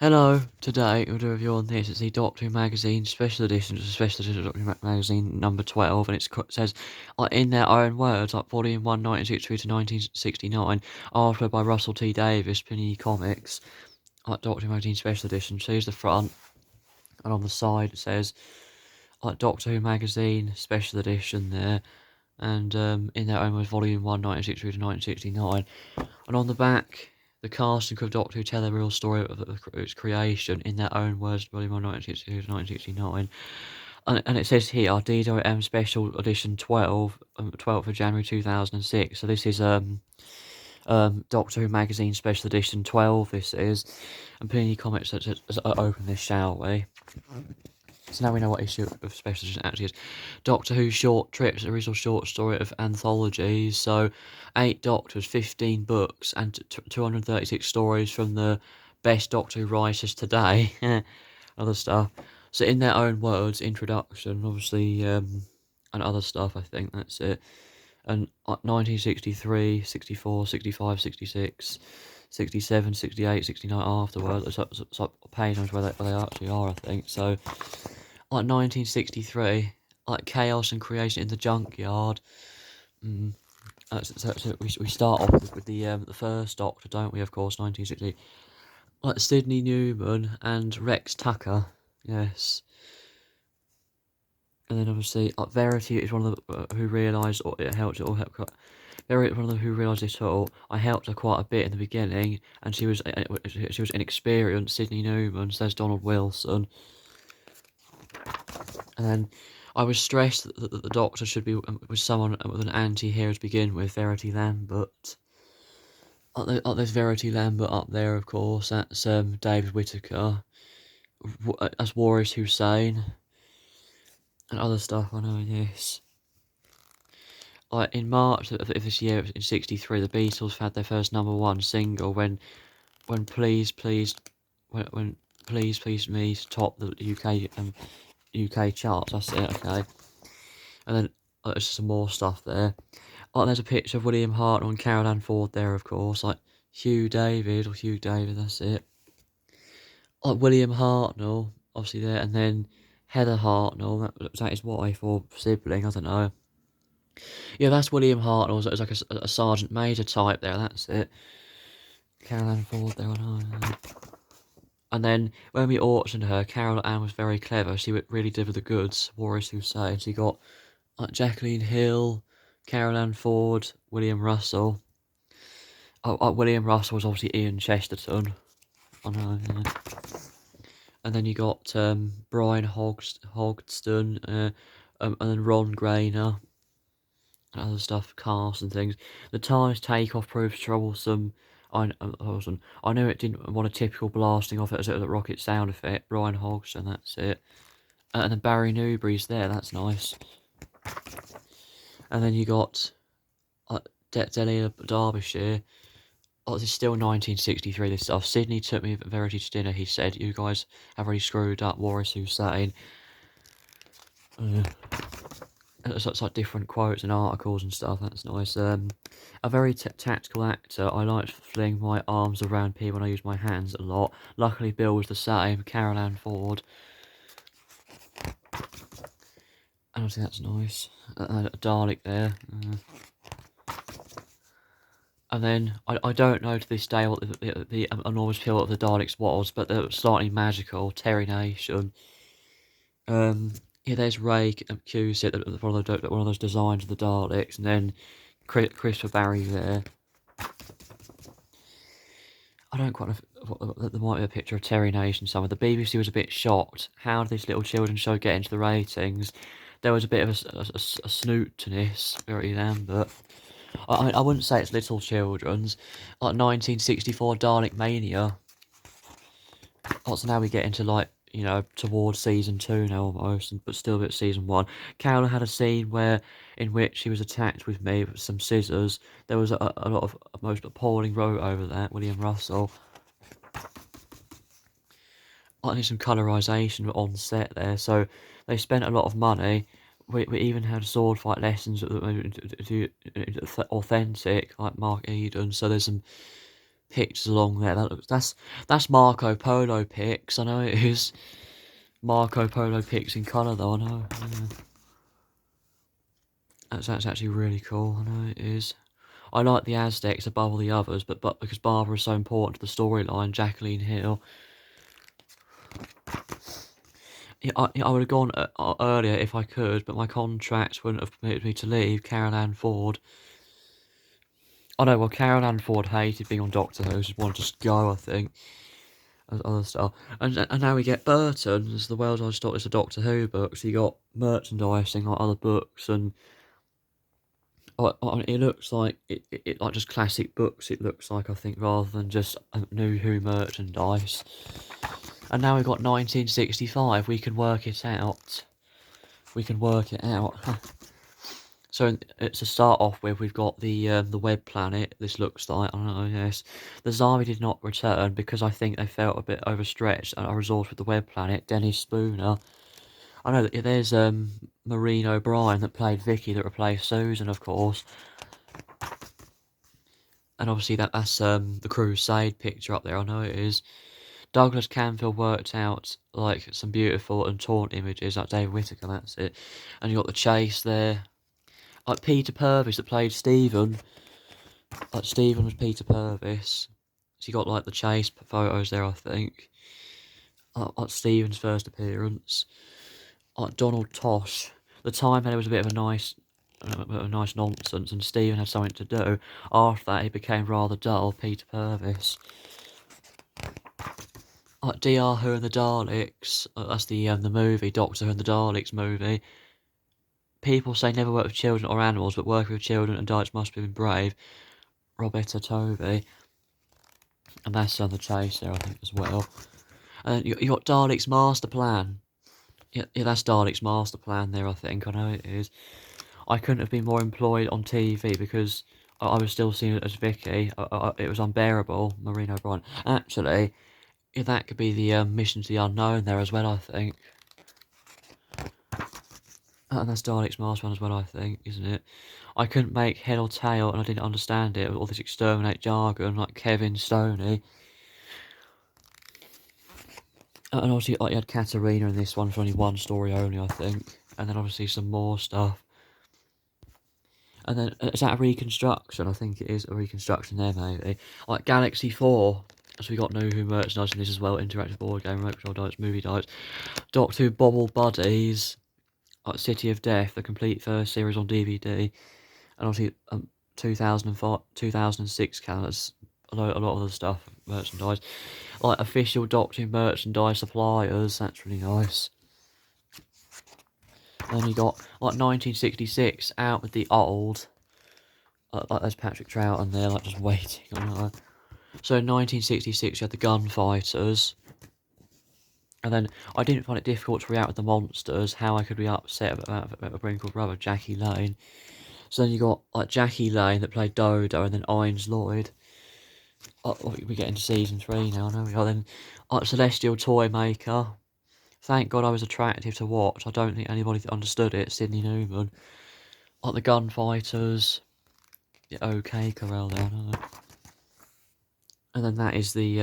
Hello, today we'll do a review on this. It's the Doctor Who magazine special edition. It's a special edition of Doctor Who magazine number 12, and it says, in their own words, like Volume 1, 1963 to 1969, artwork by Russell T Davies, Panini Comics, Doctor Who magazine special edition. So here's the front, and on the side it says, Doctor Who magazine special edition there, and in their own words, Volume 1, 1963 to 1969. And on the back, the cast and crew of Doctor Who tell the real story of its creation in their own words, Volume 1, 1962 to 1969. And it says here, DWM Special Edition 12, 12th of January 2006. So this is Doctor Who Magazine Special Edition 12, this is. And Panini Comics, let's open this, shall we? So now we know what issue of Special Edition actually is. Doctor Who Short Trips, original short story of anthologies. So 8 Doctors, 15 books, and 236 stories from the best Doctor Who writers today. Other stuff. So in their own words, introduction, obviously, and other stuff, I think that's it. And 1963, 64, 65, 66, 67, 68, 69 afterwards. It's like page numbers where they actually are, I think. So, 1963, Chaos and Creation in the Junkyard. So we start off with the first Doctor, don't we? Of course, 1960. Sydney Newman and Rex Tucker, yes. And then obviously, Verity is one of the who realised, or it helped, or helped. Verity, one of them who realised it all. I helped her quite a bit in the beginning, and she was inexperienced. Sydney Newman says Donald Wilson. And then I was stressed that the Doctor should be with someone with an anti-hero to begin with, Verity Lambert. There's Verity Lambert up there, of course. That's David Whittaker. That's Waris Hussein. And other stuff, I know this. In March of this year, in '63, the Beatles had their first #1 single when Please Please when Please Please Me topped the UK charts. That's it, okay. And then there's some more stuff there. There's a picture of William Hartnell and Carol Ann Ford there, of course. Hugh David, that's it. William Hartnell, obviously there, and then Heather Hartnell, was that his wife or sibling, I don't know. Yeah, that's William Hartnell, as like a sergeant major type there, that's it. Carol Ann Ford there, I know. And then when we auctioned her, Carol Ann was very clever. She really did with the goods, Waris Hussein. She got Jacqueline Hill, Carol Ann Ford, William Russell. William Russell was obviously Ian Chesterton. I know, yeah. And then you got Brian Hogston, and then Ron Grainer, and other stuff, cast and things. The TARDIS takeoff proves troublesome. I know it didn't want a typical blasting off it as a rocket sound effect. Brian Hogston, that's it. And then Barry Newbury's there, that's nice. And then you got Delia Derbyshire. This is still 1963, this stuff. Sydney took me Verity to dinner, he said. You guys have really screwed up, Waris Hussein. It's like different quotes and articles and stuff, that's nice. A very tactical actor. I liked flinging my arms around people when I used my hands a lot. Luckily, Bill was the same. Carol Ann Ford. And I think that's nice. A Dalek there. And then, I don't know to this day what the enormous appeal of the Daleks was, but they were slightly magical. Terry Nation. Yeah, there's Ray Cusick, one of those designs of the Daleks, and then Christopher Barry there. I don't quite know if there might be a picture of Terry Nation somewhere. The BBC was a bit shocked. How did this little children's show get into the ratings? There was a bit of a snoot to this, Verity Lambert. I wouldn't say it's little children's. 1964 Dalek Mania. So now we get into towards season 2 now almost, but still a bit season 1. Carol had a scene in which she was attacked with some scissors. There was a lot of most appalling wrote over that, William Russell. I need some colorization on set there, so they spent a lot of money. We even had sword fight lessons to authentic, like Mark Eden. So there's some pictures along there. That's Marco Polo pics. I know it is Marco Polo pics in colour though. I know. Yeah. That's actually really cool. I know it is. I like the Aztecs above all the others, but because Barbara is so important to the storyline, Jacqueline Hill. Yeah, I would have gone earlier if I could, but my contract wouldn't have permitted me to leave. Carol Ann Ford. Oh no, well, Carol Ann Ford hated being on Doctor Who, just wanted to just go, I think. As other stuff. And now we get Burton as the world's largest Doctor, it's a Doctor Who book, so you got merchandising like other books, and it looks like it like just classic books. It looks like, I think, rather than just new Who merchandise. And now we've got 1965. We can work it out. We can work it out. So to start off with, we've got the web planet. This looks like, I don't know. Yes, the Zari did not return because I think they felt a bit overstretched and I resolved with the web planet. Dennis Spooner. I know that there's Maureen O'Brien that played Vicky that replaced Susan, of course. And obviously that's the Crusade picture up there. I know it is. Douglas Canfield worked out like some beautiful and torn images, like David Whittaker. That's it. And you got the chase there. Like Peter Purvis that played Stephen. Like Stephen was Peter Purvis. So you got like the chase photos there, I think. Like Stephen's first appearance. Like Donald Tosh. The time when it was a bit of a nice nonsense, and Stephen had something to do. After that, he became rather dull. Peter Purvis. Like DR Who and the Daleks. That's the movie Doctor Who and the Daleks movie. People say never work with children or animals, but working with children and Daleks must have been brave. Roberta Tovey. And that's on the chase there, I think, as well. And then you got Dalek's Master Plan. Yeah, that's Dalek's Master Plan there, I think. I know it is. I couldn't have been more employed on TV because I was still seen as Vicky. It was unbearable, Maureen O'Brien. Actually, that could be the Mission to the Unknown there as well, I think. And that's Dalek's Master Plan as well, I think, isn't it? I couldn't make head or tail, and I didn't understand it. All this exterminate jargon, like Kevin Stoney. And obviously, like, you had Katarina in this one for only one story only, I think. And then obviously some more stuff. And then, is that a reconstruction? I think it is a reconstruction there, maybe. Like Galaxy 4. So we got New Who merchandise in this as well. Interactive board game, remote control dice, movie dice. Doctor Who Bobble Buddies. Like City of Death, the complete first series on DVD. And obviously 2005, 2006 calendars. A lot of other stuff, merchandise. Like official Doctor Who merchandise suppliers. That's really nice. And then you got like 1966 out with the old. Like there's Patrick Troughton there, like just waiting on her. So in 1966 you had the Gunfighters. And then I didn't find it difficult to react with the monsters. How I could be upset about a wrinkled brother, Jackie Lane. So then you got like Jackie Lane that played Dodo, and then Ines Lloyd. We get into season 3 now. No, we are then Celestial Toy Maker. Thank God I was attractive to watch. I don't think anybody understood it. Sydney Newman. Like the Gunfighters. Yeah, okay, Corel there. No. And then that is the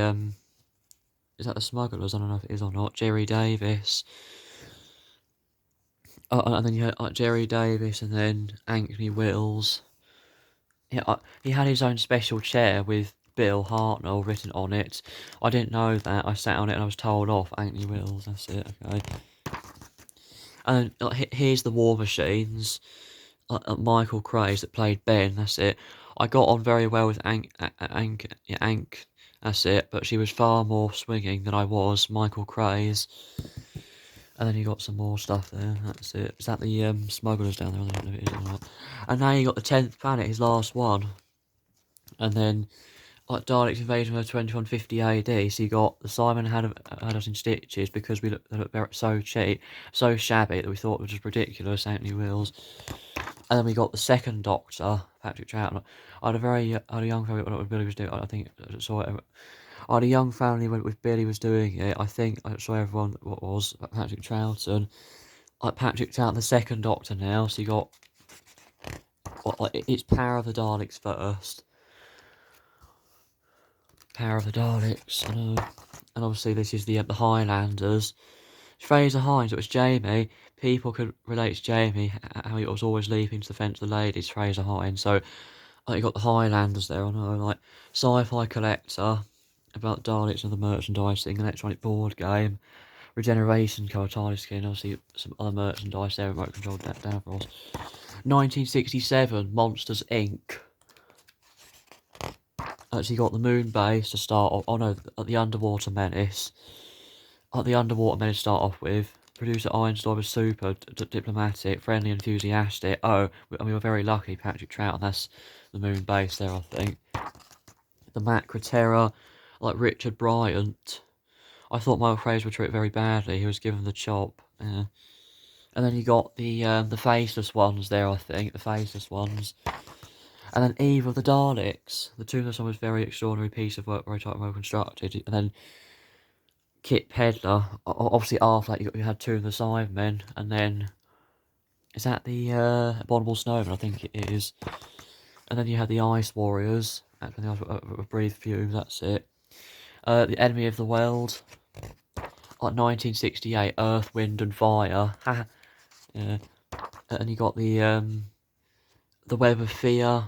is that the Smugglers? I don't know if it is or not. Jerry Davis. And then you had Jerry Davis, and then Anthony Wills. Yeah, he had his own special chair with Bill Hartnell written on it. I didn't know that. I sat on it and I was told off. Anthony Wills, that's it. Okay. And then here's the War Machines. Michael Craze that played Ben. That's it. I got on very well with Ank. That's it. But she was far more swinging than I was. Michael Craze. And then you got some more stuff there. That's it. Is that the Smugglers down there? I don't know if it is or not. And now you got the 10th planet, his last one. And then like Daleks Invasion of 2150 AD. So you got the Simon had us in stitches because they looked so cheap, so shabby that we thought it was just ridiculous. Anthony Wills. And then we got the second Doctor, Patrick Troughton. I had a young family when Billy was doing. I think I saw it. I had a young family when Billy was doing it. I think I saw everyone what was Patrick Troughton. Like Patrick Troughton, the second Doctor now. So you got it's Power of the Daleks first. Power of the Daleks, I know. And obviously this is the Highlanders. Fraser Hines, it was Jamie. People could relate to Jamie, how he was always leaping to the fence of the ladies, Fraser Hines. So, like, you got the Highlanders there, I know, like, Sci-Fi Collector, about Daleks and the merchandising, electronic board game, Regeneration card, TARDIS skin, obviously some other merchandise there, remote control Davros. 1967, Monsters Inc. Actually got the Moon Base to start off, oh no, the Underwater Menace. The Underwater Menace start off with. Producer Einstein was super diplomatic, friendly, enthusiastic. Oh, we were very lucky, Patrick Troughton, that's the Moon Base there, I think. The Macra Terror, like Richard Bryant. I thought Michael Fraser would treat it very badly, he was given the chop. Yeah. And then you got the faceless ones there, I think, the faceless ones. And then Eve of the Daleks. The Tomb of the Sun was a very extraordinary piece of work, very tight and well constructed. And then Kit Pedler. Obviously after that you had Tomb of the Cybermen. And then, is that the Abominable Snowman? I think it is. And then you had the Ice Warriors. Breathe Fumes, that's it. The Enemy of the World. Like 1968, Earth, Wind and Fire. Yeah. And you got the Web of Fear.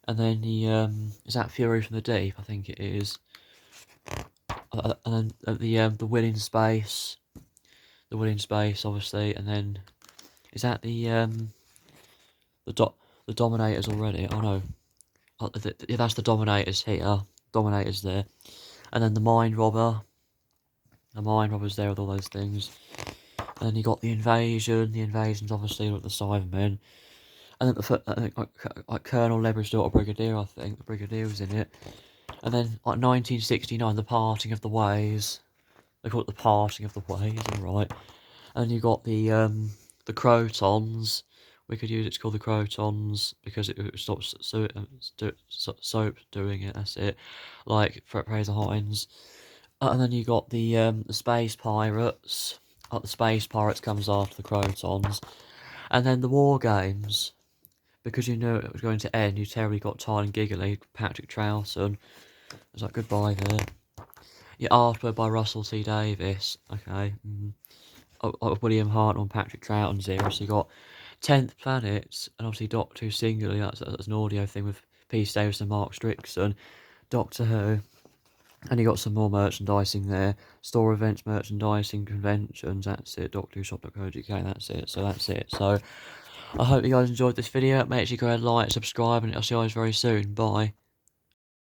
And then is that Fury from the Deep? I think it is. And then the Will in Space. The Will in Space, obviously. And then, is that the Dominators already? Oh no. Yeah, that's the Dominators here. Dominators there. And then the Mind Robber. The Mind Robber's there with all those things. And then you got the Invasion. The Invasion's obviously with the Cybermen. And then like Colonel Labrador Brigadier, I think. The Brigadier was in it. And then, like, 1969, The Parting of the Ways. They call it The Parting of the Ways, alright. And then you got the Crotons. We could use it to call the Crotons, because it stops Soap doing it, that's it. Like, Fraser Hines. And then you got the Space Pirates. Like, the Space Pirates comes after the Crotons. And then the War Games. Because you knew it was going to end, you terribly got tired and giggly, Patrick Troughton. It was like, goodbye there. Yeah, artwork by Russell T Davis. Okay. William Hart on Patrick Troughton's era. So you got 10th Planets, and obviously Doctor Who singularly, that's an audio thing with Peace Davis and Mark Strickson. Doctor Who. And you got some more merchandising there. Store events, merchandising, conventions, that's it. DoctorWhoShop.co.uk, that's it. So that's it. So I hope you guys enjoyed this video. Make sure you go ahead, like, subscribe, and I'll see you guys very soon. Bye.